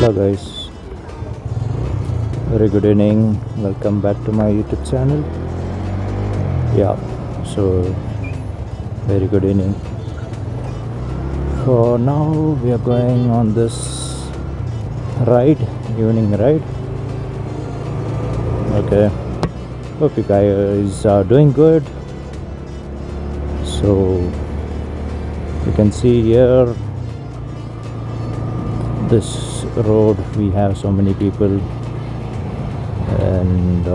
Hello guys, very good evening. Welcome back to my YouTube channel. Yeah, so very good evening. For now, we are going on this evening ride. Okay, hope you guys are doing good. So you can see here this road, we have so many people, and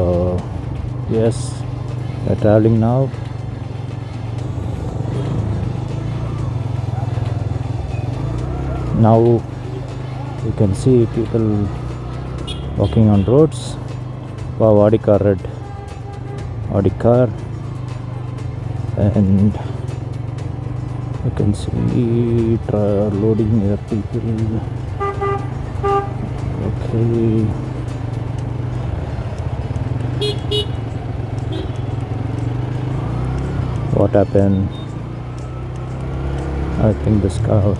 yes, we're traveling now. Now you can see people walking on roads. Wow, Audi car, and you can see loading here people. Okay, what happened? I think this car.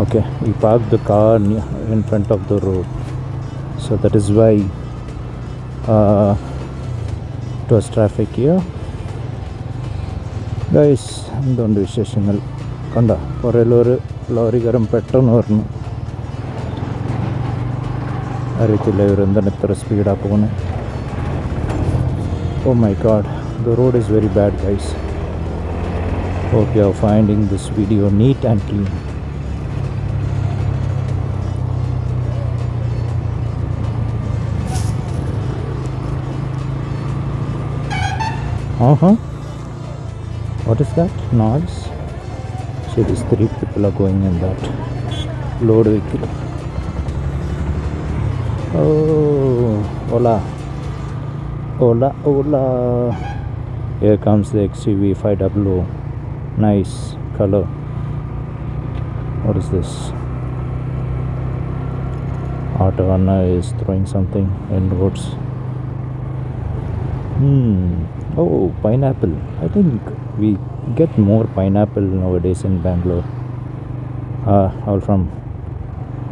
Okay, we parked the car in front of the road, so that is why it was traffic here. Guys, എന്തുകൊണ്ട് വിശേഷങ്ങൾ? കണ്ട പുറയിലൊരു ലോറിക്കാരൻ പെട്ടെന്ന് പറഞ്ഞു, അറിയത്തില്ല ഇവരെന്താണ് ഇത്ര സ്പീഡാണ് പോകുന്നത്. Oh my god, the road is very bad guys. Hope you are finding this video neat and clean. What is that noise? See, these three people are going in that load vehicle. Oh, Ola. Here comes the XUV 500. Nice color. What is this? Auto Anna is throwing something in roads. Oh, pineapple. I think we get more pineapple nowadays in Bangalore. All from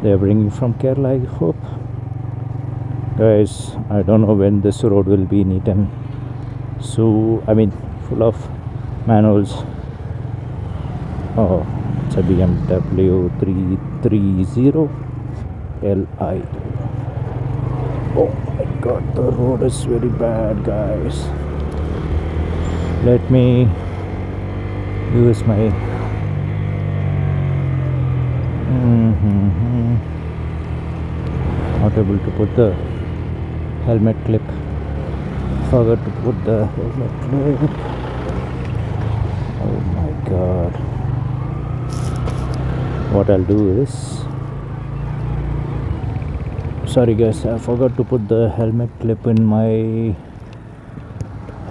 they are bringing from Kerala, I hope. Guys, I don't know when this road will be neat and full of manholes. Oh, it's a BMW 330Li. Oh my god, the road is very bad, guys. Let me use my not able to put the helmet clip. Forgot to put the helmet clip. Oh my god. What I'll do is, sorry guys, I forgot to put the helmet clip in my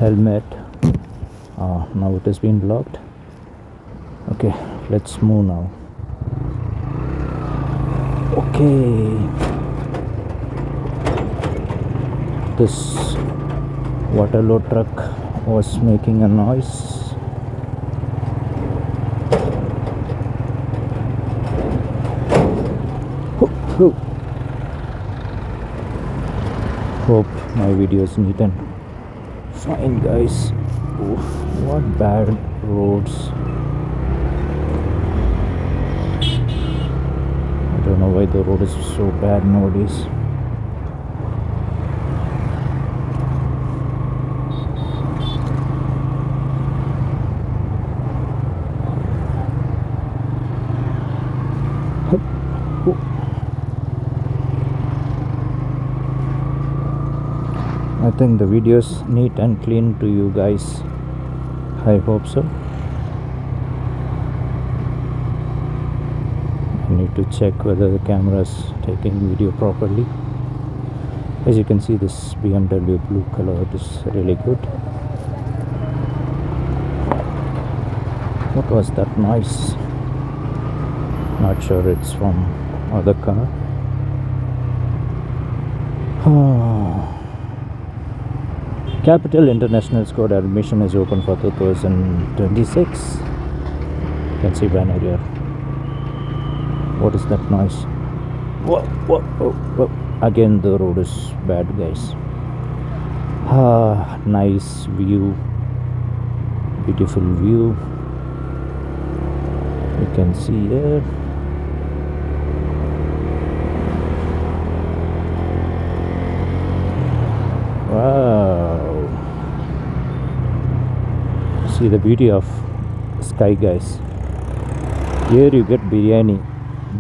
helmet. Now it has been blocked. Okay, let's move now. Okay, this waterload truck was making a noise. Hope my video is neat and fine, guys. Oof, what bad roads. I don't know why the road is so bad nowadays. I think the video is neat and clean to you guys. I hope so. I need to check whether the camera is taking video properly. As you can see, this BMW blue color is really good. What was that noise? Not sure, it's from other car. Capital International School admission is open for 2026. You can see banner here. What is that noise? Whoa, whoa, whoa, whoa. Again the road is bad, guys. Nice view, beautiful view. You can see here. Wow, see the beauty of sky, guys. Here you get biryani,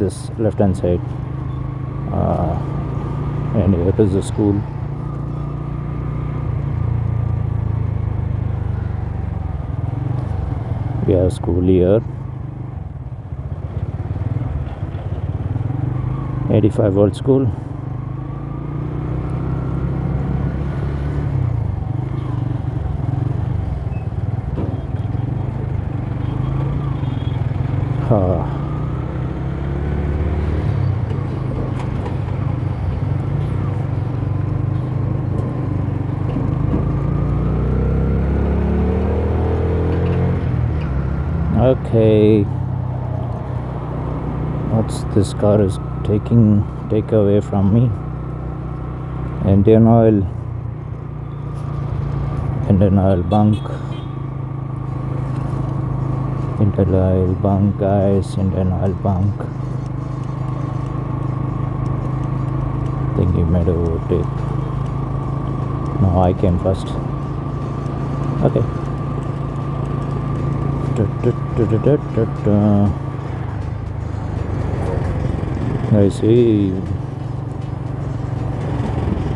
this left hand side, and here is the school. We have school here. 85-volt school. Okay, what's this car is take away from me? Indian oil bunk. Indian oil bunk, guys. Indian oil bunk. Think he made a overtake. No, I came first. Okay.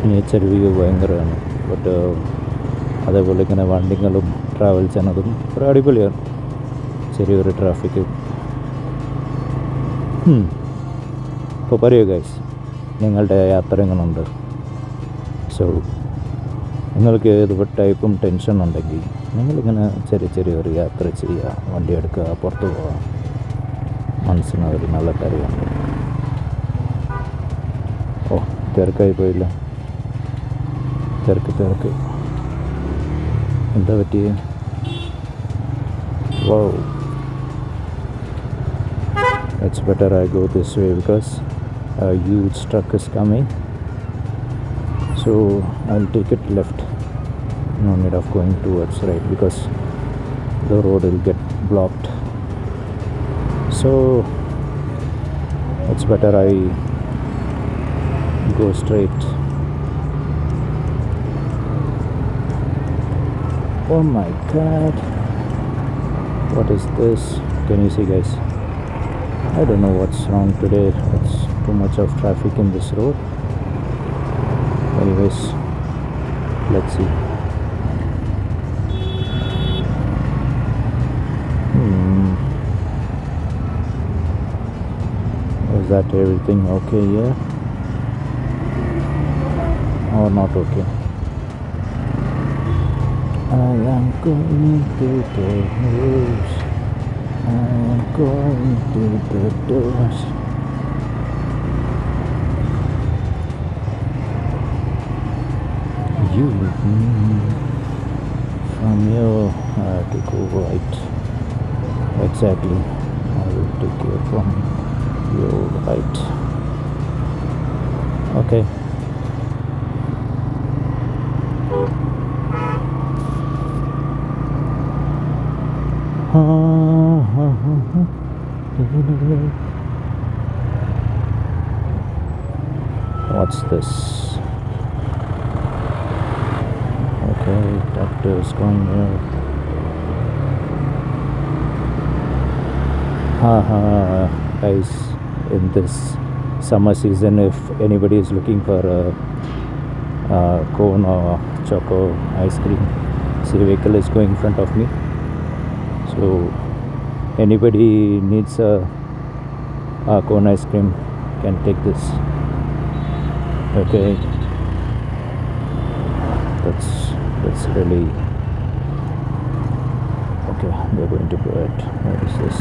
Nature view ഭയങ്കരമാണ്. But അതേപോലെ ഇങ്ങനെ വണ്ടികളും travel ചെയ്യുന്നതും ഒരു അടിപൊളിയാണ്. ചെറിയൊരു traffic. ഇപ്പോൾ പറയൂ ഗൈസ്, നിങ്ങളുടെ യാത്ര എങ്ങനെയുണ്ട്? സോ നിങ്ങൾക്ക് ഏത് ടൈപ്പും ടെൻഷൻ ഉണ്ടെങ്കിൽ നിങ്ങളിങ്ങനെ ചെറിയൊരു യാത്ര ചെയ്യുക, വണ്ടി എടുക്കുക, പുറത്ത് പോവുക. മനസ്സിന് ഒരു നല്ല കാര്യമുണ്ട്. ഓ, തിരക്കായി പോയില്ല. തിരക്ക് എന്താ പറ്റിയ? Wow, it's better I go this way because a huge truck is coming. So I'll take it left. No need of going towards right because the road will get blocked. So it's better I go straight. Oh my god, what is this? Can you see, guys? I don't know what's wrong today. It's too much of traffic in this road. Anyways, let's see. Is that everything okay here? Or not okay? I am going to the hills. I am going to the doors. You from here I have to go right. Exactly, I will take you from your right. Okay. What's this? Okay, tractor is going here. Guys, in this summer season, if anybody is looking for a cone or choco ice cream, see, a vehicle is going in front of me. So anybody needs a cone ice cream can take this. Okay, that's really okay. We're going to go ahead. What is this?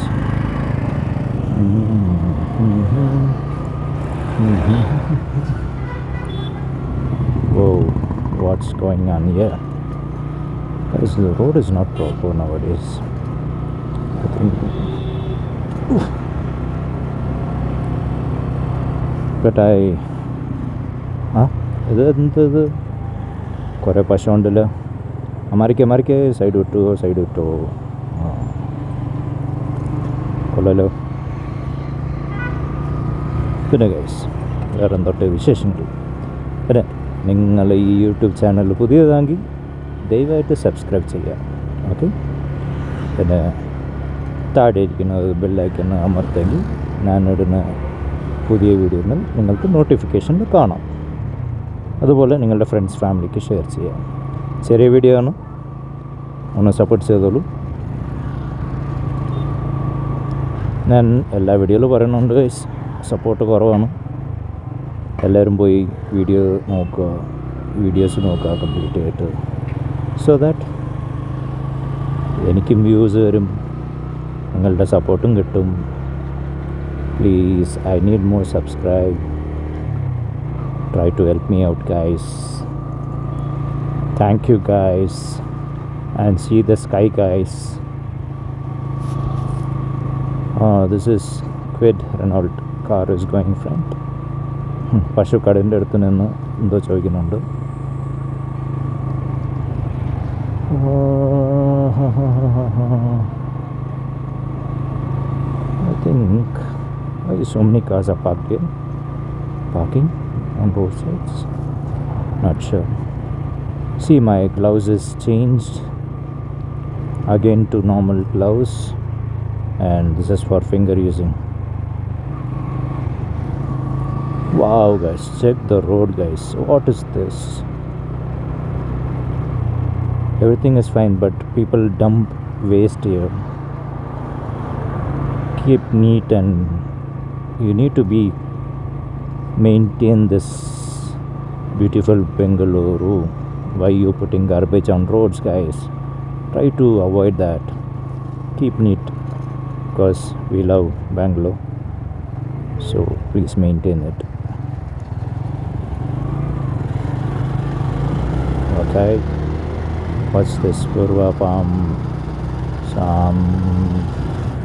Whoa, what's going on here? Guys, the road is not proper nowadays. I think but ഇത് എന്തത് കുറേ പശു ഉണ്ടല്ലോ. മറിക്ക് side വിട്ടോ. ആ കൊള്ളല്ലോ. പിന്നെ guys വേറെ എന്തൊട്ട് വിശേഷങ്ങൾ. പിന്നെ നിങ്ങൾ ഈ യൂട്യൂബ് ചാനൽ പുതിയതാണെങ്കിൽ ദയവായിട്ട് സബ്സ്ക്രൈബ് ചെയ്യുക. ഓക്കെ. പിന്നെ താഴെ ഇരിക്കുന്നത് ബെല്ലൈക്കൺ അമർത്തെങ്കിൽ ഞാനിടുന്ന പുതിയ വീഡിയോകൾ നിങ്ങൾക്ക് നോട്ടിഫിക്കേഷൻ കാണാം. അതുപോലെ നിങ്ങളുടെ ഫ്രണ്ട്സ് ഫാമിലിക്ക് ഷെയർ ചെയ്യാം. ചെറിയ വീഡിയോ ആണ്, ഒന്ന് സപ്പോർട്ട് ചെയ്തോളൂ. ഞാൻ എല്ലാ വീഡിയോയിലും പറയുന്നുണ്ട് ഗൈസ്, സപ്പോർട്ട് കുറവാണ്. എല്ലാവരും പോയി വീഡിയോസ് നോക്കുക കംപ്ലീറ്റ് ആയിട്ട്, സോ ദാറ്റ് എനിക്കും വ്യൂസ് വരും, നിങ്ങളുടെ സപ്പോർട്ടും കിട്ടും. Please, I need more subscribe. Try to help me out, guys. Thank you, guys. And see the sky, guys. This is Quid Renault car is going front. പശു കടലിൻ്റെ അടുത്ത് നിന്ന് എന്തോ ചോദിക്കുന്നുണ്ട്. I think so many cars are parked here. Parking on both sides, not sure. See, my gloves is changed again to normal gloves, and this is for finger using. Wow guys, check the road guys. What is this? Everything is fine, but people dump waste here. Keep neat, and you need to be maintain this beautiful Bengaluru. Why you putting garbage on roads, guys? Try to avoid that. Keep neat, because we love Bangalore, so please maintain it. Okay, what's this? Purva Palm. Some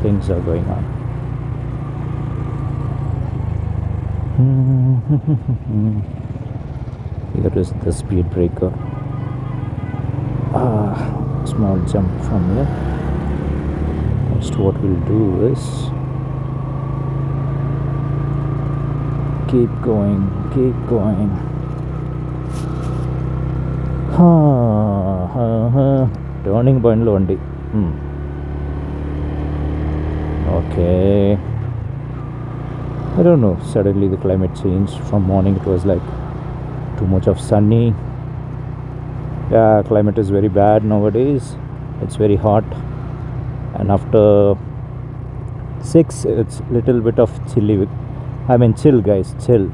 things are going on. Here is the speed breaker. Small jump from here. Next what we'll do is keep going. Turning point lo undi. Okay, I don't know, suddenly the climate changed. From morning it was like too much of sunny. Yeah, climate is very bad nowadays. It's very hot, and after 6 it's little bit of chilly. I mean chill guys, chill,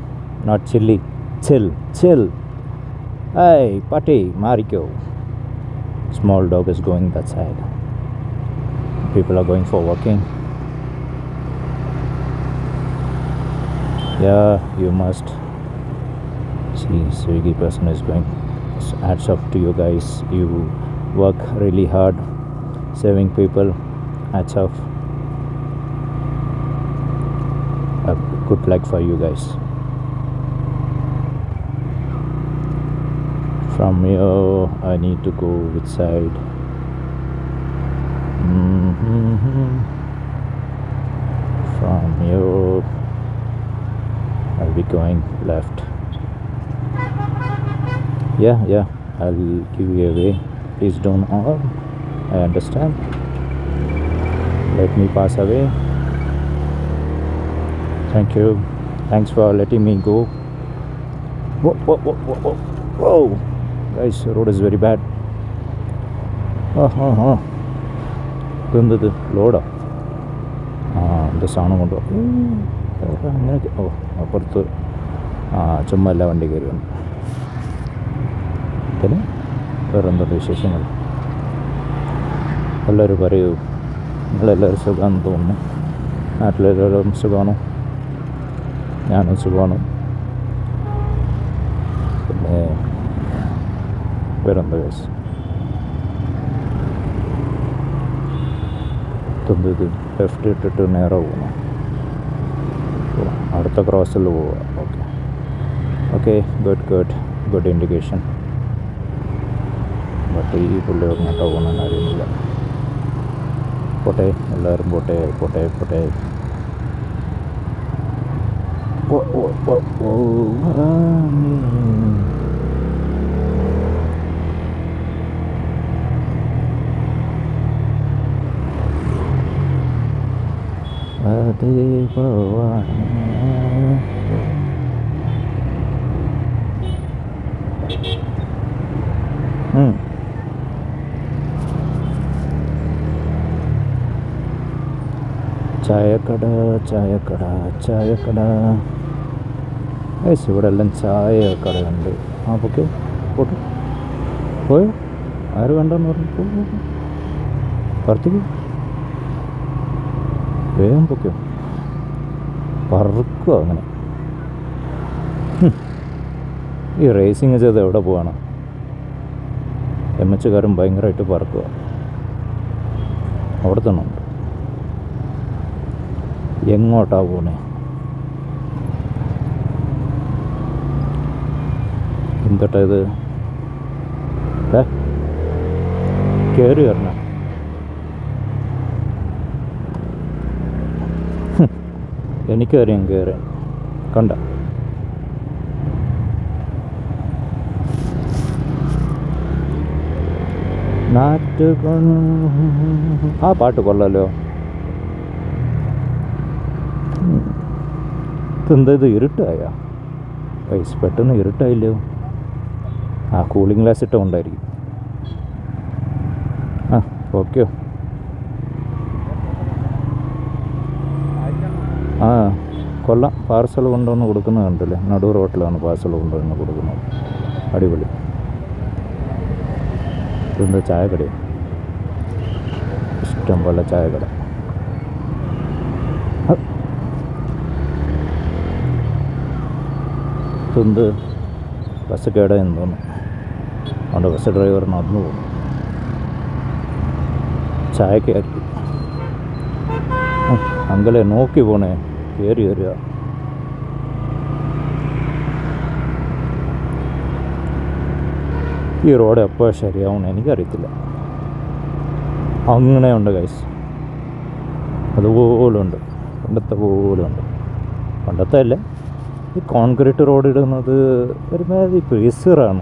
not chilly. Chill. Hey Patti, Mariko. Small dog is going that side. People are going for walking. Yeah, you must see. Swiggy person is going. Hats off to you guys. You work really hard saving people. Hats off. Good luck for you guys. From here I need to go which side? From here I'll be going left. Yeah, I'll give you a way. Please don't harm. I understand. Let me pass away. Thank you. Thanks for letting me go. Whoa. Guys, the road is very bad. ഇതെന്തത് ലോഡാ? എന്താ സാധനം കൊണ്ടോ അങ്ങനെയൊക്കെ. അപ്പുറത്ത് ചുമ്മാ എല്ലാ വണ്ടി കയറി വന്നു. പിന്നെ വേറെ എന്തുണ്ട് വിശേഷങ്ങൾ? എല്ലാവരും പറയൂ, നിങ്ങളെല്ലാവരും സുഖമാണെന്ന് തോന്നുന്നു. നാട്ടിലെല്ലാവരും സുഖമാണോ? ഞാനും സുഖമാണ്. പിന്നെ വേറെന്താ കേസ്? ഇത് ലെഫ്റ്റ് ഇട്ടിട്ട് നേരെ പോകണം. അടുത്ത ക്രോസിൽ പോവുക. Okay, okay, good indication. But ഈ പുള്ളി അങ്ങോട്ടോ പോകണമെന്ന് അറിയുന്നില്ല. പോട്ടെ, എല്ലാവരും പോട്ടെ. അതേ ഭവാൻ ചായക്കട. ഇവിടെ എല്ലാം ചായക്കടയുണ്ട്. ആ പൊക്കെ പോട്ടെ, പോയോ? ആര് വേണ്ടെന്ന് പറഞ്ഞു? പുറത്തേക്ക് വേഗം പൊക്കോ, പറക്കുക അങ്ങനെ. ഈ റേസിങ് ചെയ്ത് എവിടെ പോവാണ്? എമ്മച്ചുകാരൻ ഭയങ്കരമായിട്ട് പറക്കുക. അവിടെ തന്നെ ഉണ്ട്. എങ്ങോട്ടാ പോണേ? എന്തോട്ടാ ഇത്? കയറി വരണം. എനിക്കറിയാം കയറാൻ. കണ്ട നാറ്റ് ആ പാട്ട് കൊള്ളാലോ. ഇതെന്താ ഇത് ഇരുട്ടായ? പൈസ പെട്ടെന്ന് ഇരുട്ടായില്ലോ. ആ കൂളിംഗ് ഗ്ലാസ് ഇട്ട കൊണ്ടായിരിക്കും. ആ ഓക്കെ. ആ കൊള്ളാം. പാർസൽ കൊണ്ടുവന്ന് കൊടുക്കുന്നത് കണ്ടില്ലേ? നടു റോട്ടിലാണ് പാർസൽ കൊണ്ടുവന്ന് കൊടുക്കുന്നത്. അടിപൊളി. ഇതെന്താ ചായക്കടയോ? ഇഷ്ടം പോലെ ചായക്കട. ഇതെന്ത് ബസ് കേടായെന്ന് തോന്നുന്നു. അതുകൊണ്ട് ബസ് ഡ്രൈവർ നടന്നു പോകും. ചായക്കായിരിക്കും. അങ്കലെ നോക്കി പോണേ, കയറി വരിക. ഈ റോഡ് എപ്പോൾ ശരിയാവണം എനിക്കറിയത്തില്ല. അങ്ങനെയുണ്ട് ഗൈസ്, അതുപോലെ ഉണ്ട്. പണ്ടത്തെ പോലെ ഉണ്ട്. പണ്ടത്തെ അല്ല, ഈ കോൺക്രീറ്റ് റോഡ് ഇടുന്നത് ഒരുമാതിരി പ്രീസറാണ്.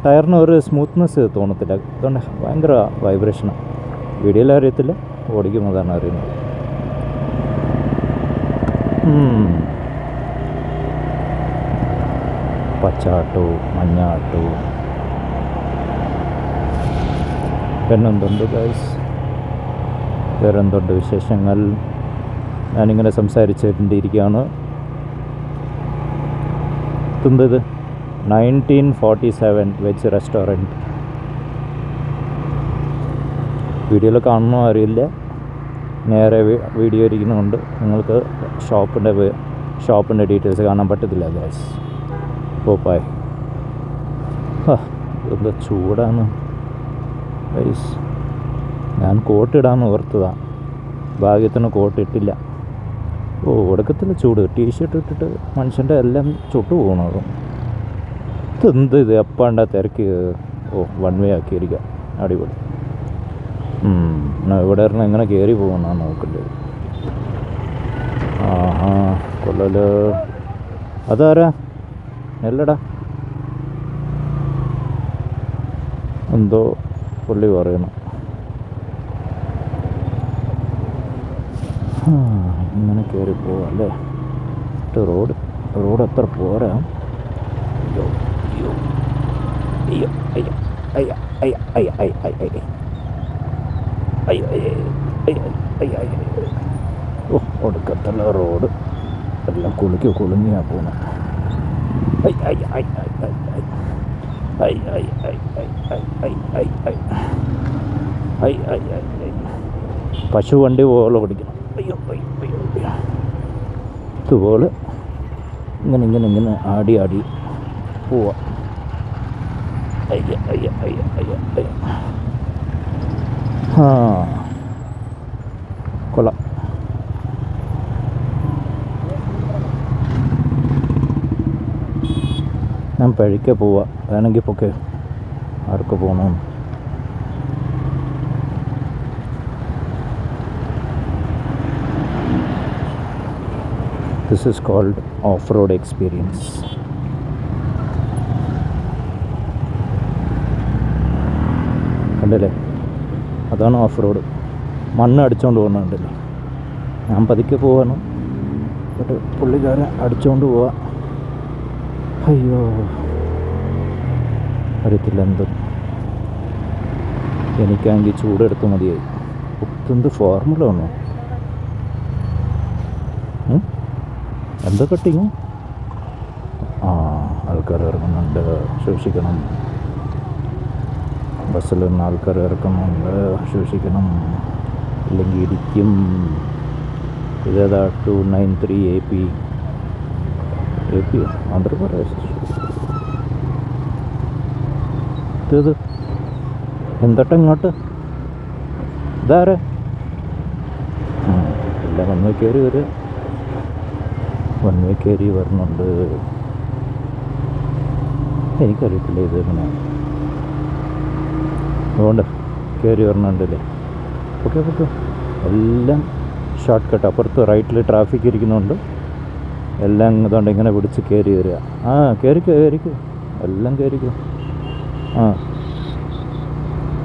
ടയറിന് ഒരു സ്മൂത്ത്നെസ് തോന്നത്തില്ല. അതുകൊണ്ട് ഭയങ്കര വൈബ്രേഷനാണ്. വീഡിയോയിൽ അറിയത്തില്ല, ഓടിക്കുമ്പോഴാണ് അറിയുന്നത്. പച്ചാട്ടു മഞ്ഞാട്ടു. പിന്നെന്തുണ്ട് ഗൈസ്? വേറെന്തുണ്ട് വിശേഷങ്ങൾ? ഞാനിങ്ങനെ സംസാരിച്ചിരിക്കുകയാണ്. എന്തത്? 1947 വെജ് റെസ്റ്റോറൻറ്റ്. വീഡിയോയിൽ കാണണോ അറിയില്ല. നേരെ വീഡിയോ ഇരിക്കുന്നതുകൊണ്ട് നിങ്ങൾക്ക് ഷോപ്പിൻ്റെ ഡീറ്റെയിൽസ് കാണാൻ പറ്റത്തില്ല ഗൈസ്. പോപ്പായ്. എന്താ ചൂടാണ് ഗൈസ്. ഞാൻ കോട്ടിടാമെന്ന് ഓർത്തതാണ്, ഭാഗ്യത്തിന് കോട്ടിട്ടില്ല. ഒടുക്കത്തിൽ ചൂട്. ടീഷർട്ട് ഇട്ടിട്ട് മനുഷ്യൻ്റെ എല്ലാം ചുട്ടു പോകണത്. ഇതെന്ത് ഇത്? എപ്പാണ്ടാ തിരക്ക്? വൺ വേ ആക്കിയിരിക്കുക. അടിപൊളി. ഇവിടെ ഇരുന്ന് എങ്ങനെ കയറി പോകുന്നതാണ് നോക്കേണ്ടത്. ആഹാ കൊള്ളല്ലോ. അതാരാ? എല്ലടാ എന്തോ പുള്ളി പറയണം. ഇങ്ങനെ കയറി പോവാം അല്ലേ? റോഡ് എത്ര പോരാ. ഒടുക്കത്തുള്ള റോഡ് എല്ലാം കുളുങ്ങിയാ പോണ. പശു വണ്ടി പോലെ ഓടിക്കണം. ഇതുപോലെ ഇങ്ങനെ ആടി പോവാ. കൊള്ളാം. വഴിക്ക് പോവാം, വേണമെങ്കിൽ പൊക്കെ ആർക്ക് പോകണമെന്ന്. This is called off road experience. കണ്ടല്ലേ, അതാണ് ഓഫ് റോഡ്. മണ്ണ് അടിച്ചുകൊണ്ട് പോകുന്നുണ്ടല്ലേ. ഞാൻ പതുക്കെ പോവാണ്, ബട്ട് പുള്ളിക്കാരൻ അടിച്ചുകൊണ്ട് പോവാ. അയ്യോ, അറിയത്തില്ല എന്ത്. എനിക്കാണെങ്കിൽ ചൂടെടുത്ത് മതിയായി. എന്ത് ഫോർമുല വന്നു, എന്താ കട്ടിങ്. ആൾക്കാർ ഇറങ്ങുന്നുണ്ട്, സൂക്ഷിക്കണം. ബസ്സിൽ നിന്ന് ആൾക്കാർ ഇറക്കുന്നുണ്ട്, സൂക്ഷിക്കണം, ഇല്ലെങ്കിൽ ഇടിക്കും. ഇതേതാ 293 AP ആന്ധ്രാപ്രദേശ്. ഇത് എന്തട്ട ഇങ്ങോട്ട് ഇതാരെ എല്ലാം വൺ വേ കയറി വരിക. വൺ വേ കയറി വരുന്നുണ്ട്. എനിക്കറിയത്തില്ല ഇത് എങ്ങനെ. അതുകൊണ്ട് കയറി വരണുണ്ടല്ലേ. ഓക്കെ ഓക്കെ, എല്ലാം ഷോർട്ട് കട്ട്. അപ്പുറത്ത് റൈറ്റിൽ ട്രാഫിക് ഇരിക്കുന്നുണ്ട്. എല്ലാം ഇതുകൊണ്ട് ഇങ്ങനെ പിടിച്ച് കയറി വരിക. കയറിക്കോ, എല്ലാം കയറിക്കോ.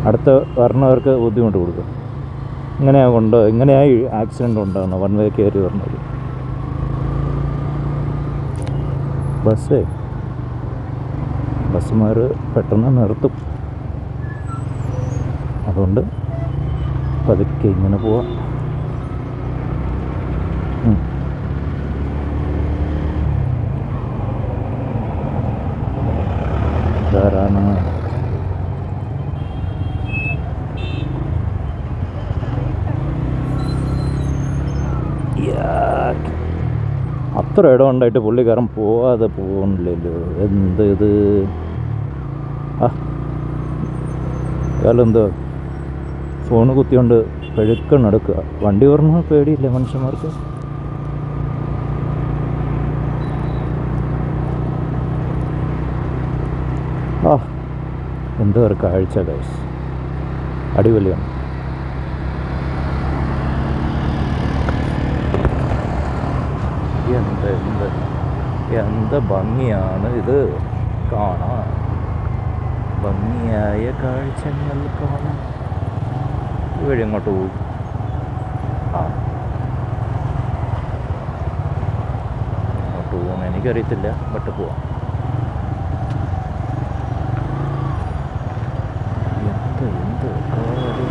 അടുത്ത വരണവർക്ക് ബുദ്ധിമുട്ട് കൊടുക്കും. ഇങ്ങനെയായി ആക്സിഡൻ്റ് ഉണ്ടാകുന്നു വൺ വേ കയറി വരണത്. ബസ്സുമാർ പെട്ടെന്ന് നിർത്തും. അതുകൊണ്ട് പതുക്കെ ഇങ്ങനെ പോവാം. ധാരാണ് അത്ര ഇടം ഉണ്ടായിട്ട് പുള്ളിക്കാരൻ പോവാതെ പോകുന്നില്ലല്ലോ. എന്ത് ഇത് എന്തോ ഫോണ് കുത്തിക്കൊണ്ട് പെഴുക്കം നടക്കുക. വണ്ടി പറഞ്ഞാൽ പേടിയില്ല മനുഷ്യന്മാർക്ക്. എന്തോ ഒരു കാഴ്ച ഗൈസ്, അടിപൊളിയാണ്. എന്ത് ഭംഗിയാണ് ഇത് കാണാൻ. ഭംഗിയായ കാഴ്ചകൾ കാണാൻ. ഇവഴി അങ്ങോട്ട് പോകും. അങ്ങോട്ട് പോകുമെന്ന് എനിക്കറിയത്തില്ല, ബട്ട് പോവാം. എന്ത് കാര്യം.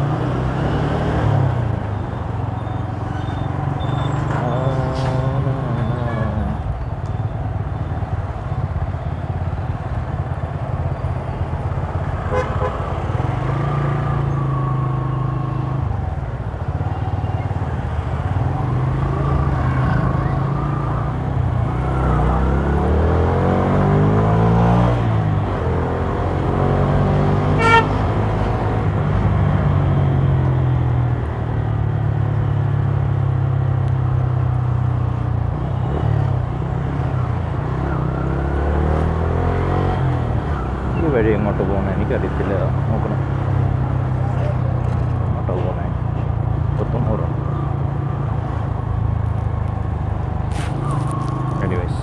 വഴി എങ്ങോട്ട് പോകുന്നത് എനിക്കറിയത്തില്ല, നോക്കണം. എങ്ങോട്ടാ പോകുന്നത്? 100. എനിവേസ്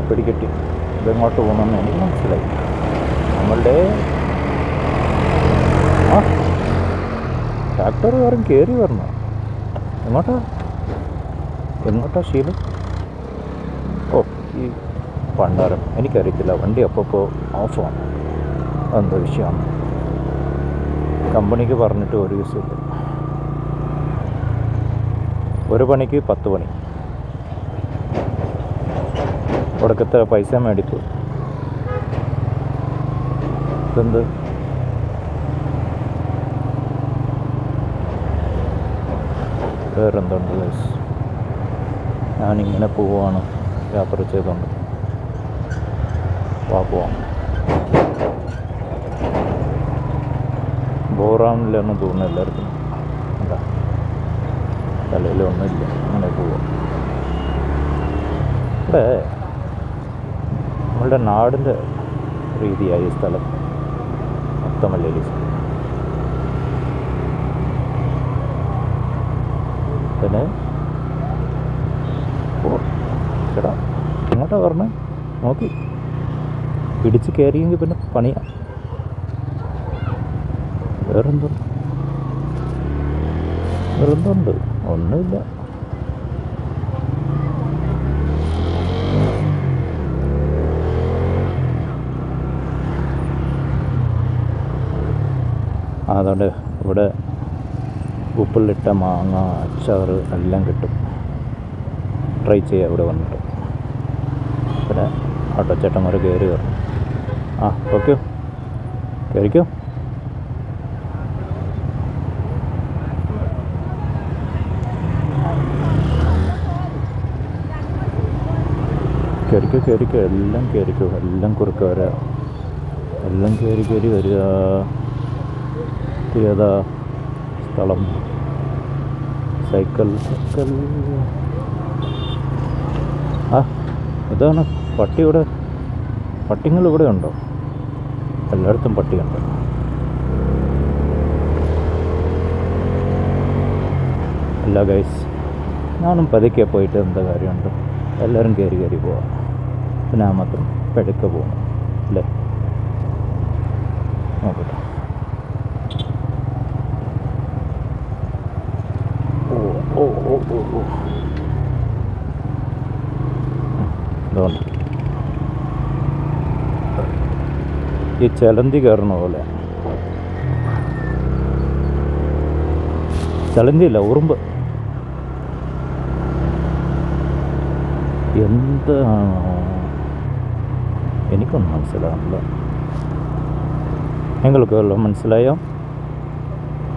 പിടികെട്ടി ഇതെങ്ങോട്ട് പോകണമെന്ന് എനിക്ക് മനസ്സിലായി. നമ്മളുടെ ട്രാക്ടറുകാരൻ കയറി വരണം. എങ്ങോട്ടാ ശീലം? ഈ പണ്ടാരം എനിക്കറിയത്തില്ല. വണ്ടി അപ്പോൾ ഓഫാണ്, അതെന്തോ വിഷയമാണ്. കമ്പനിക്ക് പറഞ്ഞിട്ട് ഒരു ദിവസമില്ല. ഒരു പണിക്ക് 10 പണി. ഒടുക്കത്തെ പൈസ മേടിക്കും. ഇതെന്ത് വേറെന്തുണ്ട് ഗൈസ്? ഞാനിങ്ങനെ പോവാണ്, യാത്ര ചെയ്തുകൊണ്ട്. പോവാം. ബോറാണില്ലെന്ന് തോന്നുന്നു എല്ലാവർക്കും. എന്താ തലയിലൊന്നുമില്ല, അങ്ങനെ പോവാം. ഇവിടെ നമ്മളുടെ നാടിൻ്റെ രീതിയായി സ്ഥലം മൊത്തമല്ലേ. പിന്നെ ചേട്ടാ ഇങ്ങോട്ടാ പറഞ്ഞേ, നോക്കി പിടിച്ച് കയറിയെങ്കിൽ പിന്നെ പണിയാ. വേറെന്തുണ്ട്? ഒന്നുമില്ല. അതുകൊണ്ട് ഇവിടെ ഉപ്പിലിട്ട മാങ്ങ, അച്ചാറ് എല്ലാം കിട്ടും. ട്രൈ ചെയ്യാം ഇവിടെ വന്നിട്ട്. പിന്നെ ഓട്ടോച്ചേട്ടന്മാർ കയറി വരണം. ഓക്കെ, കയറിക്കോ. കയറിക്കോ എല്ലാം കയറിക്കോ, എല്ലാം കുറുക്ക വരാ, എല്ലാം കയറി വരിക. ഏതാ സ്ഥലം? സൈക്കിൾ. ഇതാണ് പട്ടി. ഇവിടെ പട്ടിങ്ങൾ ഇവിടെ ഉണ്ടോ? എല്ലായിടത്തും പട്ടിയുണ്ട്. അല്ല ഗൈസ്, ഞാനും പതുക്കെ പോയിട്ട് എന്താ കാര്യമുണ്ട്? എല്ലാവരും കയറി പോവാം. പിന്നെ ആ മാത്രം പഴുക്കെ പോകണം അല്ലേ? നോക്കട്ടെ. ഇതുകൊണ്ട് ഈ ചലന്തി കയറണ പോലെ. ചലന്തിയില്ല, ഉറുമ്പ്. എന്താണോ എനിക്കൊന്നും മനസ്സിലാവില്ല. നിങ്ങൾക്ക് വല്ലതും മനസ്സിലായോ?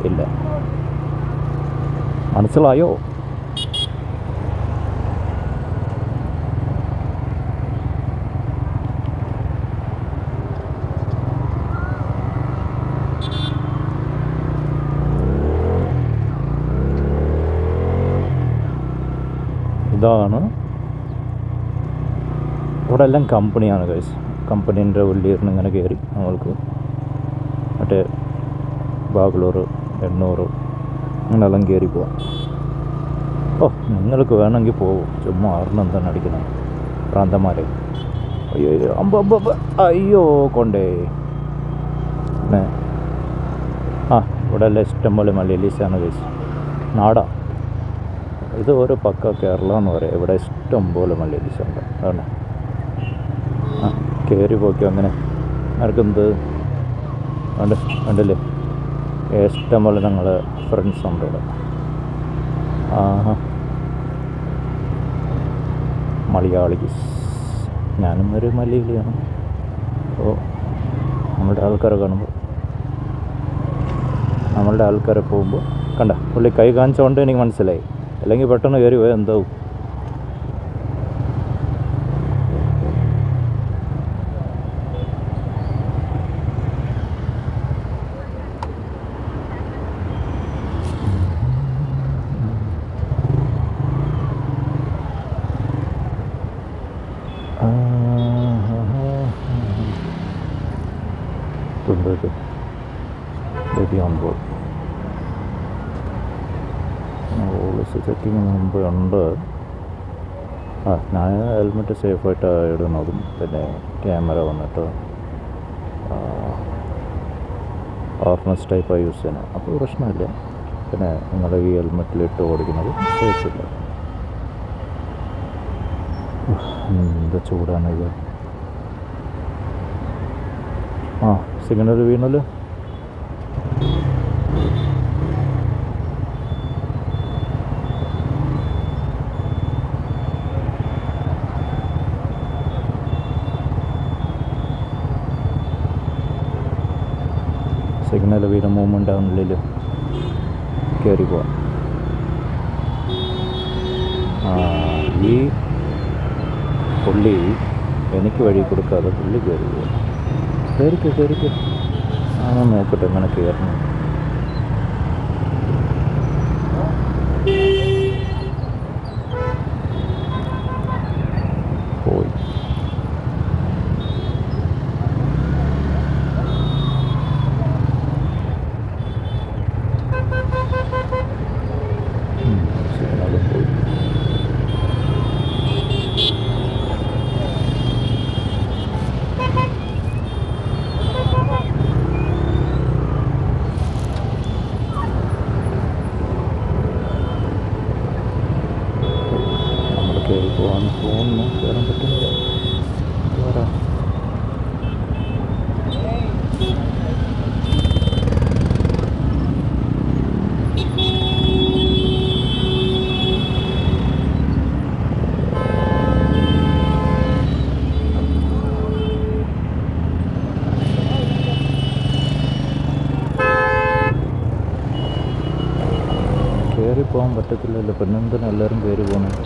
ഇല്ല. മനസ്സിലായോ? ഇതാണ് ഇവിടെ എല്ലാം കമ്പനിയാണ് ഗൈസ്. കമ്പനീൻ്റെ ഉള്ളിൽ ഇങ്ങനെ കയറി നമ്മൾക്ക് മറ്റേ ബാഗ്ലൂർ, എണ്ണൂർ അങ്ങനെല്ലാം കയറി പോവാം. നിങ്ങൾക്ക് വേണമെങ്കിൽ പോവും. ചുമ്മാ ആറിനും എന്താണ് അടിക്കുന്നത് പ്രാന്തന്മാരെ. അയ്യോ കൊണ്ടേ. പിന്നെ ഇവിടെ എല്ലാം ഇഷ്ടംപോലെ മലയാളീസാണ് ഗൈസ്. നാടാ ഇത്. ഓരോ പക്ക കേരളം എന്ന് പറയാം. ഇവിടെ ഇഷ്ടം പോലെ മലയാളീസുണ്ട്. അതാണ് കയറി പോക്കി. അങ്ങനെ ആർക്കെന്ത് കണ്ടില്ലേ? ഇഷ്ടം പോലെ ഞങ്ങൾ ഫ്രണ്ട്സ് ഉണ്ട് ഇവിടെ. മലയാളീസ്. ഞാനും ഒരു മലയാളിയാണ്. നമ്മളുടെ ആൾക്കാരെ കാണുമ്പോൾ, നമ്മളുടെ ആൾക്കാരെ പോകുമ്പോൾ കണ്ട പുള്ളി കൈ കാണിച്ചുകൊണ്ട് എനിക്ക് മനസ്സിലായി. അല്ലെങ്കിൽ പെട്ടെന്ന് കയറി പോയാൽ എന്താവും? Baby on board. ചെക്കിങ് മുമ്പ് ഉണ്ട്. ഞാൻ ഹെൽമെറ്റ് സേഫായിട്ട് ഇടുന്നതും പിന്നെ ക്യാമറ വന്നിട്ട് ഓർണസ് ടൈപ്പാണ് യൂസ് ചെയ്യുന്നത്. അപ്പോൾ പ്രശ്നമില്ല. പിന്നെ നിങ്ങൾ ഈ ഹെൽമെറ്റിലിട്ട് ഓടിക്കുന്നത് സേഫില്ല. എന്താ ചൂടാണ് ഇത്. സിഗ്നൽ വീണല്ലോ. സിഗ്നൽ വീട് മൂവ്മെൻ്റ് ആവുന്നില്ലല്ലോ, കയറി പോവാം. ഈ പുള്ളി എനിക്ക് വഴി കൊടുക്കാതെ പുള്ളി കയറി പോവാം. കയറിക്കോ ആണോ നോക്കട്ടെ എങ്ങനെ കയറണം. പോയി. സിഗ്നൽ പോയി. കയറി പോകാമെന്ന് തോന്നുന്നു. കയറാൻ പറ്റുന്നില്ല. കയറാം. കയറി പോകാൻ പറ്റത്തില്ലല്ലോ, പിന്നെന്തിനാ എല്ലാവരും കയറി പോകുന്നത്?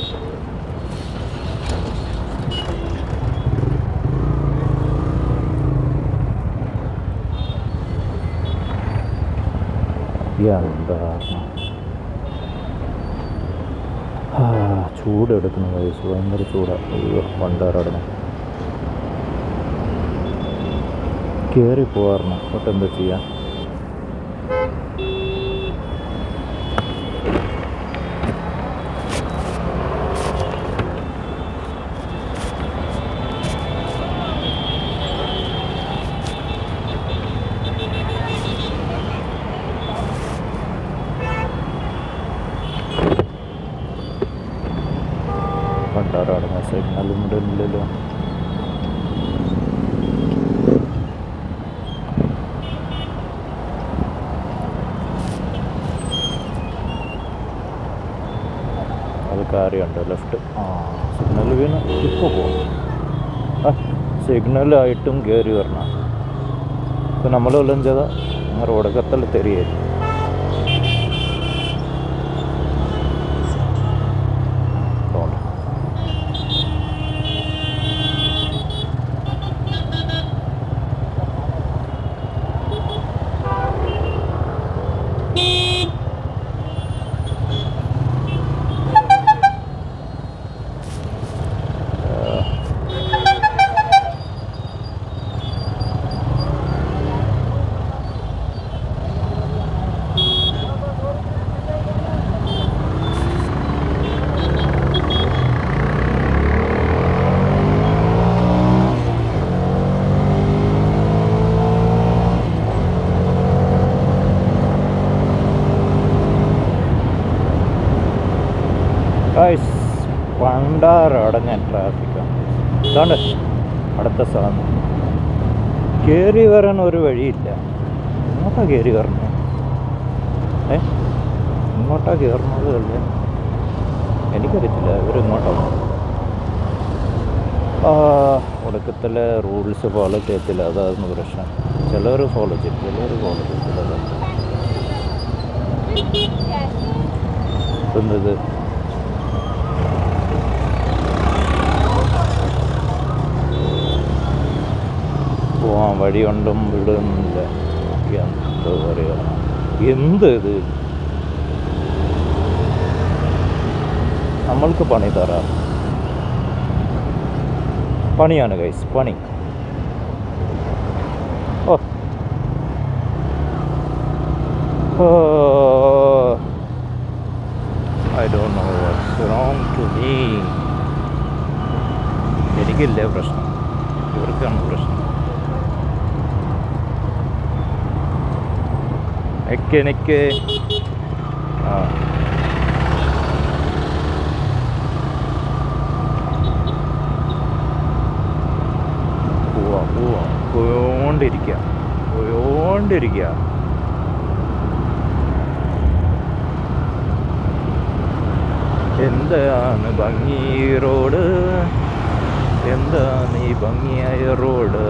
എന്താ ചൂടെടുക്കുന്ന വയസ്സ്, ഭയങ്കര ചൂടാണ്. അയ്യോ വണ്ടാറടണം. കയറി പോകാറുണ്ട്. ഒട്ട് എന്താ ചെയ്യാം? വണ്ടാറടങ്ങ സിഗ്നലും ഇല്ലല്ലോ. അത് കാര്യമുണ്ട് ലെഫ്റ്റ്. സിഗ്നൽ വീണ് ഇപ്പോൾ പോവാം. സിഗ്നലായിട്ടും കയറി വരണം. ഇപ്പം നമ്മൾ വല്ലതും ചെയ്താൽ റോഡൊക്കെ തെറിയായിരുന്നു. പണ്ടാറടഞ്ഞ ട്രാഫിക്കാണ്. ഇതാണ്ട് അടുത്ത സ്ഥലം. കയറി വരാൻ ഒരു വഴിയില്ല. ഇങ്ങോട്ടാ കയറി വരണേ? ഇങ്ങോട്ടാ കയറുന്നത് അല്ലേ? എനിക്കറിയത്തില്ല. ഇവരിങ്ങോട്ടാണ്. ഒടുക്കത്തിലെ റൂൾസ് ഫോളോ ചെയ്യത്തില്ല, അതായിരുന്നു പ്രശ്നം. ചിലർ ഫോളോ ചെയ്യും, ചിലർ ഫോളോ ചെയ്യത്തില്ല. എന്തത് പോവാൻ വഴിയുണ്ടും വിടുന്നില്ല. എന്താ പറയുക, എന്ത് ഇത് നമ്മൾക്ക് പണി തരാം. പണിയാണ് ഗൈസ്, പണി. I don't know what's wrong to me. എനിക്കില്ലേ പ്രശ്നം, ഇവർക്കാണ് പ്രശ്നം. എനിക്ക് പോയോണ്ടിരിക്കുക. എന്താണ് ഭംഗി റോഡ്, എന്താണ് ഈ ഭംഗിയായ റോഡ്?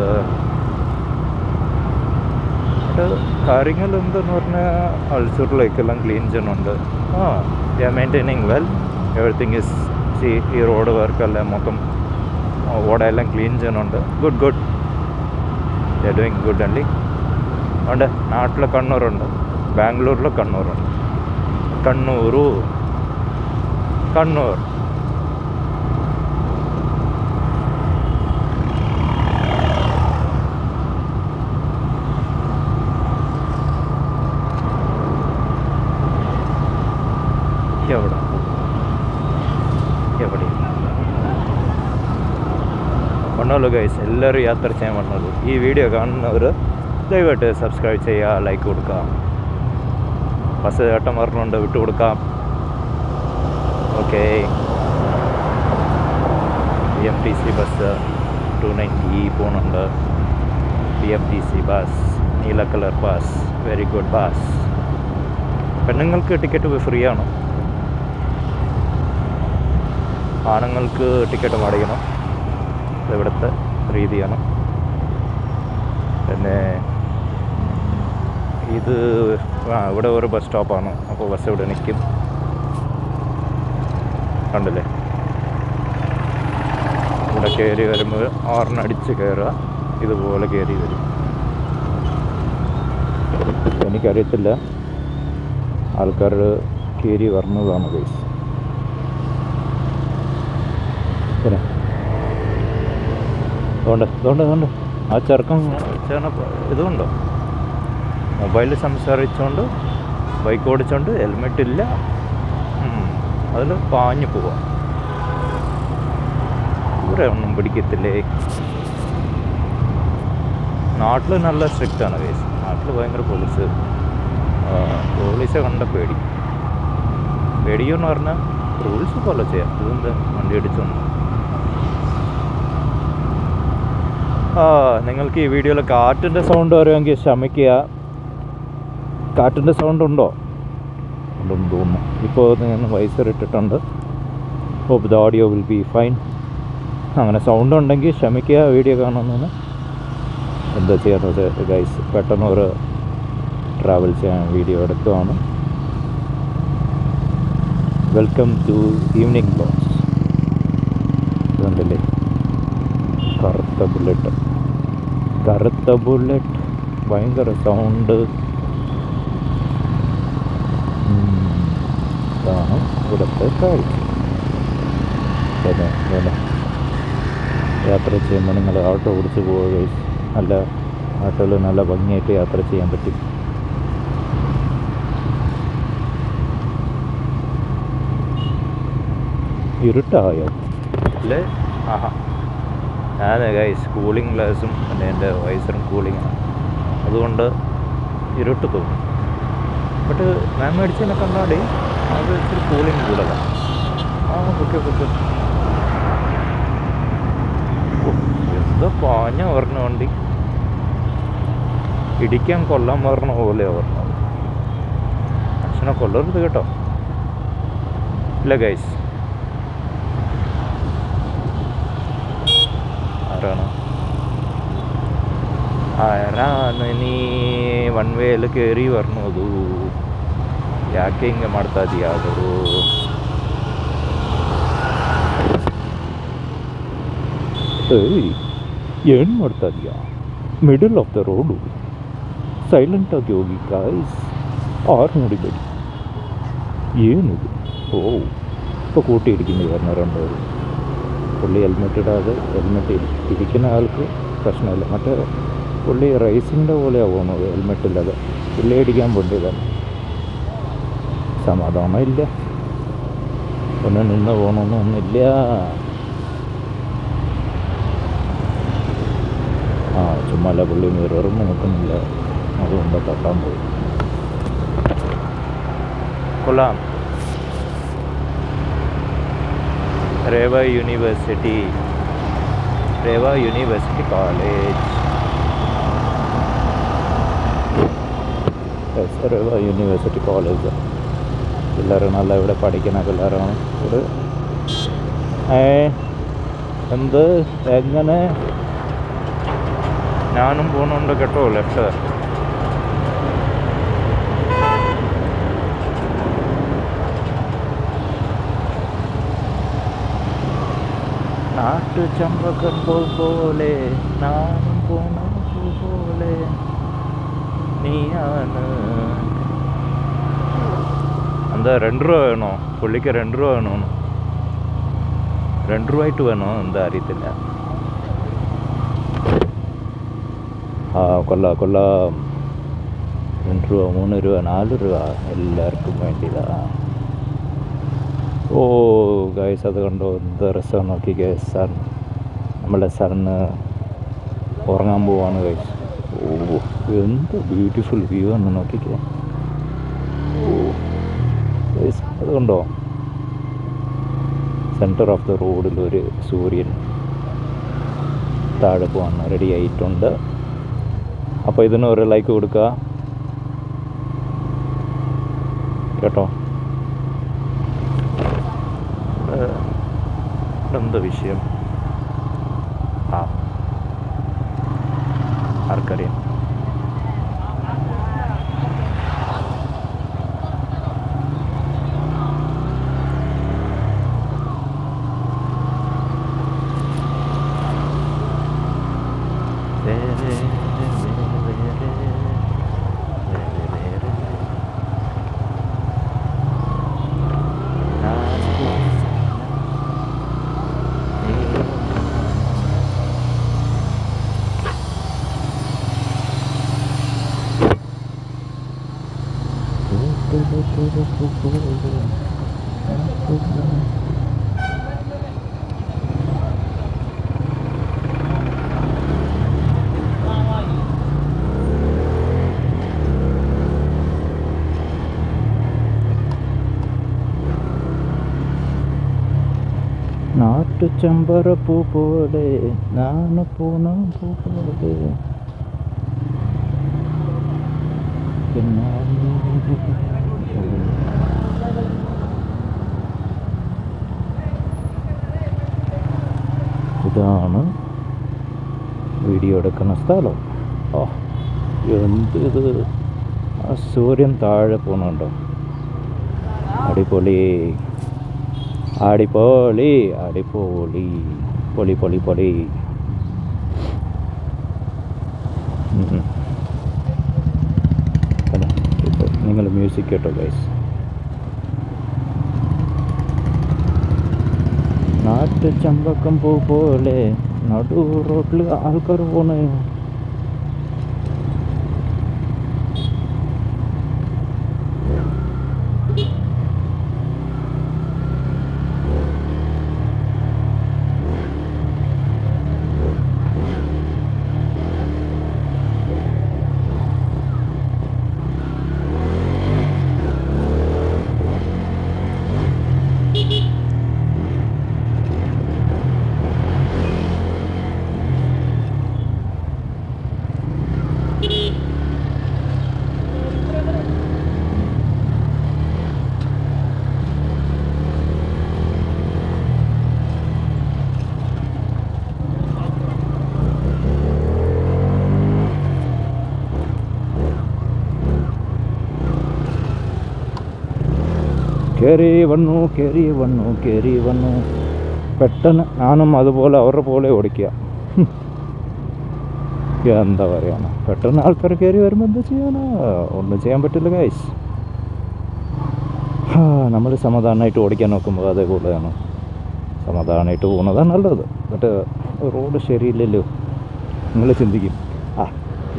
ബട്ട് കാര്യങ്ങൾ എന്തെന്ന് പറഞ്ഞാൽ അൾസർ ലേക്കെല്ലാം ക്ലീൻ ചെയ്യുന്നുണ്ട്. They are maintaining well. Everything is ഈ റോഡ് വർക്കെല്ലാം മൊത്തം ഓടെല്ലാം ക്ലീൻ ചെയ്യുന്നുണ്ട്. Good they are doing good അല്ലേ. അതുകൊണ്ട് നാട്ടിൽ കണ്ണൂരുണ്ട്, ബാംഗ്ലൂരിൽ കണ്ണൂർ എവിടെ വന്നോളൂ ഗൈസ്, എല്ലാവരും യാത്ര ചെയ്യാൻ വന്നോളൂ. ഈ വീഡിയോ കാണുന്നവർ ദയവായിട്ട് സബ്സ്ക്രൈബ് ചെയ്യുക, ലൈക്ക് കൊടുക്കുക. ബസ് ചേട്ടൻ പറഞ്ഞുകൊണ്ട് വിട്ടുകൊടുക്കാം. ഓക്കെ. BMTC ബസ് 290 പോകുന്നുണ്ട്. BMTC ബസ്, നീല colour bus, very good bus. പെണ്ണുങ്ങൾക്ക് ടിക്കറ്റ് ഫ്രീ ആണ്, ആണുങ്ങൾക്ക് ടിക്കറ്റ് മേടിക്കണം. ഇവിടുത്തെ രീതിയാണ്. പിന്നെ ഇത് ഇവിടെ ഒരു ബസ് സ്റ്റോപ്പാണ്, അപ്പോൾ ബസ് ഇവിടെ നിൽക്കും. കണ്ടില്ലേ, ഇവിടെ കയറി വരുമ്പോൾ ഹോർണടിച്ച് കയറുക, ഇതുപോലെ കയറി വരും. എനിക്കറിയത്തില്ല, ആൾക്കാർ കയറി വരുന്നതാണ് ഗൈസ്. പിന്നെ അതുകൊണ്ട് ആ ചെറുക്കം ഇതുണ്ടോ, മൊബൈലിൽ സംസാരിച്ചുകൊണ്ട് ബൈക്ക് ഓടിച്ചുകൊണ്ട് ഹെൽമെറ്റ് ഇല്ല, അതിൽ പാഞ്ഞു പോവാം. ഇവിടെ ഒന്നും പിടിക്കത്തില്ലേ. നാട്ടിൽ നല്ല സ്ട്രിക്റ്റാണ് കേസ്. നാട്ടിൽ ഭയങ്കര പോലീസെ കണ്ട പേടിയെന്ന് പറഞ്ഞാൽ റൂൾസ് ഫോളോ ചെയ്യാം. ഇതെന്താ വണ്ടി അടിച്ചൊന്നും. നിങ്ങൾക്ക് ഈ വീഡിയോയിൽ കാറ്റിൻ്റെ സൗണ്ട് വരുമെങ്കിൽ ക്ഷമിക്കുക. കാറ്റിൻ്റെ സൗണ്ട് ഉണ്ടോ? ഉണ്ടെന്ന് തോന്നുന്നു. ഇപ്പോൾ ഞാൻ വൈസർ ഇട്ടിട്ടുണ്ട്. Hope the audio will be fine. അങ്ങനെ സൗണ്ട് ഉണ്ടെങ്കിൽ ക്ഷമിക്കുക. വീഡിയോ കാണുന്നതിന് എന്താ ചെയ്യുന്നത് ഗൈസ്, പെട്ടെന്ന് ഒരു ട്രാവൽ ചെയ്യാൻ വീഡിയോ എടുക്കുകയാണ്. Welcome to evening blogs. ഇതുണ്ടല്ലേ കറുത്ത ബുള്ളറ്റ്, ഭയങ്കര സൗണ്ട്. ഇതാണ് ഇവിടുത്തെ കാഴ്ച. യാത്ര ചെയ്യുമ്പോൾ നിങ്ങൾ ഓട്ടോ ഓടിച്ച് പോവുക. നല്ല ഓട്ടോയിൽ നല്ല ഭംഗിയായിട്ട് യാത്ര ചെയ്യാൻ പറ്റും. ഇരുട്ടായോ അല്ലേ? ഞാൻ ഗൈസ് കൂളിംഗ് ഗ്ലാസും പിന്നെ എൻ്റെ വൈസറും കൂളിങ്ങാണ്, അതുകൊണ്ട് ഇരുട്ട് തോന്നും. ബട്ട് ഞാൻ മേടിച്ചതിനെ കണ്ണാടി അത് ഇച്ചിരി കൂളിങ് കൂടുതലാണ്. ഓക്കെ എന്താ പാഞ്ഞ പറഞ്ഞ വണ്ടി, ഇടിക്കാൻ കൊല്ലാൻ പറഞ്ഞ പോലെയാണ് പറഞ്ഞത്. മനുഷ്യനെ കൊല്ലരുത് കേട്ടോ. ഇല്ല ഗൈസ്, ಆರಾണ് ನೀ ಒನ್ ವೇಲಿ ಕೇರಿ ಬರ್ನೋದು, ಯಾಕೆ ಹಿಂಗೆ ಮಾಡ್ತಾ ಇದೀಯ? ಆದರೂ ಏನು ಮಾಡ್ತಾ ಇದೀಯಾ? ಮಿಡಲ್ ಆಫ್ ದ ರೋಡು, ಸೈಲೆಂಟಾಗಿ ಹೋಗಿ ಗಾಯ್ಸ್, ಆರು ನೋಡಿಬೇಡಿ. ಏನಿದು? ഇപ്പോൾ കൂട്ടി ഇരിക്കുന്നു പറഞ്ഞവരുണ്ടവർ. പുള്ളി ഹെൽമെറ്റ് ഇടാതെ, ഹെൽമെറ്റ് ഇരിക്കുന്ന ആൾക്ക് പ്രശ്നമില്ല. മറ്റേ പുള്ളി റേസിൻ്റെ പോലെയാണ് പോകുന്നത് ഹെൽമെറ്റ് ഇല്ലാതെ. പുള്ളി ഇടിക്കാൻ പൊണ്ടിയതാണ്. സമാധാനം ഇല്ല, ഒന്ന് നിന്ന് പോകണമെന്നൊന്നുമില്ല. ചുമ്മാല്ല, പുള്ളി മിററും നോക്കുന്നില്ല, അതുകൊണ്ട് തട്ടാൻ പോയി. കൊള്ളാം. रेवा यूनिवर्सिटी कॉलेज, रेवा യൂണിവേഴ്സിറ്റി കോളേജ്. പിള്ളേർ നല്ല ഇവിടെ പഠിക്കുന്ന പിള്ളേരാണ്. ഒരു എന്ത് എങ്ങനെ ഞാനും പോകുന്നുണ്ട് കേട്ടോ. ലെഫ്റ്റ് നാട്ടു ചമ്പകം പോലെ നാനും പോണ പോലെ നീയാണ്. എന്താ 2 രൂപ വേണോ? പുള്ളിക്ക് 2 രൂപ വേണോ? 2 രൂപ വേണോ എന്താ അറിയത്തില്ല. ആ കൊള്ളാം. 2 രൂപ 3 രൂപ 4 രൂപ എല്ലാവർക്കും വേണ്ടിയതാ. ഓ ഗൈസ്, അത് കണ്ടോ എന്ത് രസം നോക്കിക്കേ. നമ്മളെ സണ്ണ് ഉറങ്ങാൻ പോവാണ് ഗൈസ്. ഓ എന്ത് ബ്യൂട്ടിഫുൾ വ്യൂ ആണ് നോക്കിക്കേ. ഓ ഗൈസ്, അത് കണ്ടോ സെൻറ്റർ ഓഫ് ദ റോഡിൽ ഒരു സൂര്യൻ താഴെ പോകാൻ റെഡി ആയിട്ടുണ്ട്. അപ്പോൾ ഇതിന് ഒരു ലൈക്ക് കൊടുക്കുക കേട്ടോ. എന്താ വിഷയം ആർക്കറിയാം. നാട്ടു ചെമ്പരപ്പൂ പോലെ നാണ പൂണ പൂ പോലെ ഇതാണ് വീഡിയോ എടുക്കുന്ന സ്ഥലം. എന്ത് ഇത്, ആ സൂര്യൻ താഴെ പോകുന്നുണ്ടോ? അടിപൊളി അടിപൊളി അടിപൊളി പൊളി പൊളി പൊളി. നിങ്ങൾ മ്യൂസിക് കേട്ടോ ഗൈസ്. നാട്ടു ചമ്പക്കം പൂ പോലെ നടു റോഡിൽ ആൾക്കാർ പോണ്. കയറി വന്നു. പെട്ടെന്ന് ഞാനും അതുപോലെ അവരുടെ പോലെ ഓടിക്കുക. എന്താ പറയുക, പെട്ടെന്ന് ആൾക്കാർ കയറി വരുമ്പോൾ എന്താ ചെയ്യാനാ? ഒന്നും ചെയ്യാൻ പറ്റില്ല ഗൈസ്. നമ്മൾ സമാധാനമായിട്ട് ഓടിക്കാൻ നോക്കുമ്പോൾ അതേപോലെയാണ്. സമാധാനമായിട്ട് പോകുന്നതാണ് നല്ലത്. എന്നിട്ട് റോഡ് ശരിയില്ലല്ലോ നിങ്ങൾ ചിന്തിക്കും,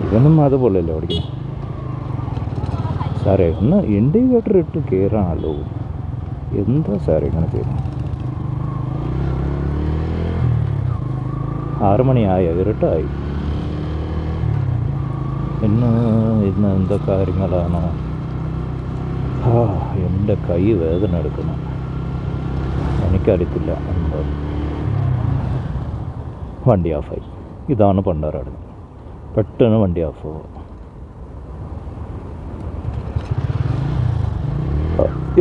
ഇവനും അതുപോലെയല്ലേ ഓടിക്കണം. സാറേ ഒന്ന് ഇൻഡിക്കേറ്റർ ഇട്ട് കയറാണല്ലോ, എന്താ സാറേ ഇങ്ങനെ ചെയ്യുന്നത്? 6 മണിയായി, ഇരുട്ടായി. ഇന്ന് എന്താ കാര്യങ്ങളാണോ? എൻ്റെ കൈ വേദന എടുക്കുന്നു. എനിക്കറിയത്തില്ല എന്താ. വണ്ടി ഓഫായി. ഇതാണ് പണ്ടാറാട്. പെട്ടെന്ന് വണ്ടി ഓഫ്.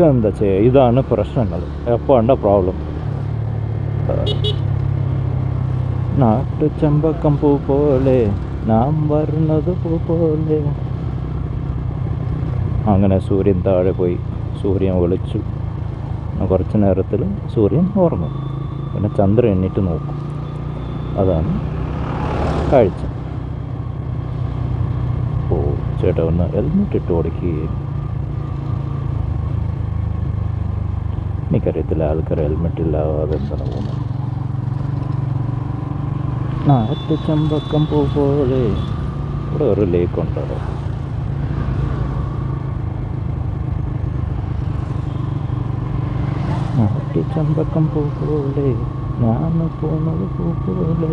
എന്താ ചെയ്യുക, ഇതാണ് പ്രശ്നങ്ങൾ. എപ്പോൾ ഉണ്ട് പ്രോബ്ലം. നാട്ടു ചെമ്പക്കം പൂ പോലെ നാം വരുന്നത് പൂ പോലെ. അങ്ങനെ സൂര്യൻ താഴെ പോയി. സൂര്യൻ ഒളിച്ചു. കുറച്ച് നേരത്തിൽ സൂര്യൻ ഉറങ്ങും. പിന്നെ ചന്ദ്രൻ എണ്ണിട്ട് നോക്കും. അതാണ് കാഴ്ച. ഓ ചേട്ടാ ഒന്ന് ഹെൽമെറ്റ് ഇട്ട് ഓടിക്കുകയും. എനിക്കറിയത്തില്ല ആൾക്കാർ ഹെൽമെറ്റ് ഇല്ലാതെ എന്താണ് പോകുന്നത്. നാട്ട് ചമ്പക്കം പൂ പോലെ. ഇവിടെ ഒരു ലേക്ക് ഉണ്ടോ? നാട്ട് ചമ്പക്കം പൂ പോലെ ഞാൻ പോകുന്നത് പൂ പോലെ.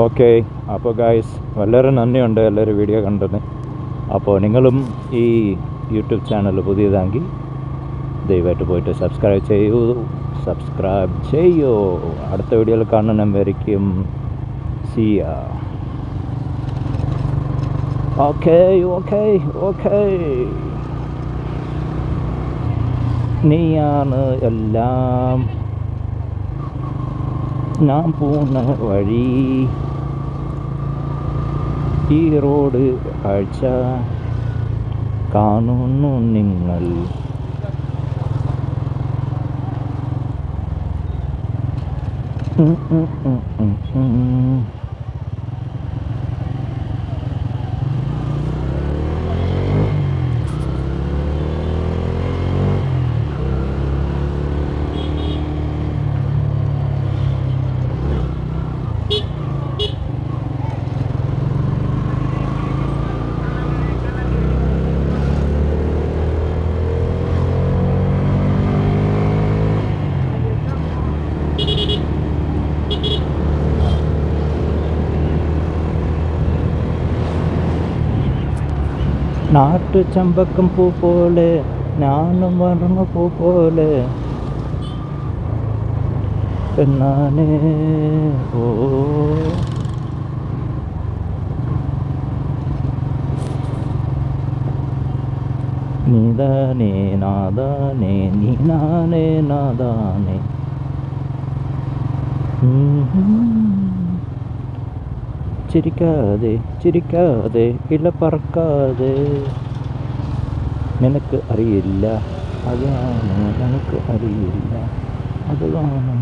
ഓക്കെ, അപ്പോൾ ഗായ്സ് വളരെ നന്ദിയുണ്ട് എല്ലാവരും വീഡിയോ കണ്ടത്. അപ്പോൾ നിങ്ങളും ഈ യൂട്യൂബ് ചാനൽ പുതിയതാണെങ്കിൽ ദയവായിട്ട് പോയിട്ട് സബ്സ്ക്രൈബ് ചെയ്യൂ. അടുത്ത വീഡിയോയിൽ കാണുന്നവരേക്കും see ya. Okay. നീയാണ് എല്ലാം, ഞാൻ പോകുന്ന വഴി, ഈ റോഡ് കാഴ്ച കാണുന്നു നിങ്ങൾ. നാട്ടു ചമ്പക്കം പൂ പോലെ ഞാനും വളർന്ന പൂ പോലെ എന്നാനേ. ഓ നീതാനേ നാദാനേ നീനാനേ നാദാനേ. ചിരിക്കാതെ ഇല പറക്കാതെ. നിനക്ക് അറിയില്ല അതാണ്, നിനക്ക് അറിയില്ല അതാണ്.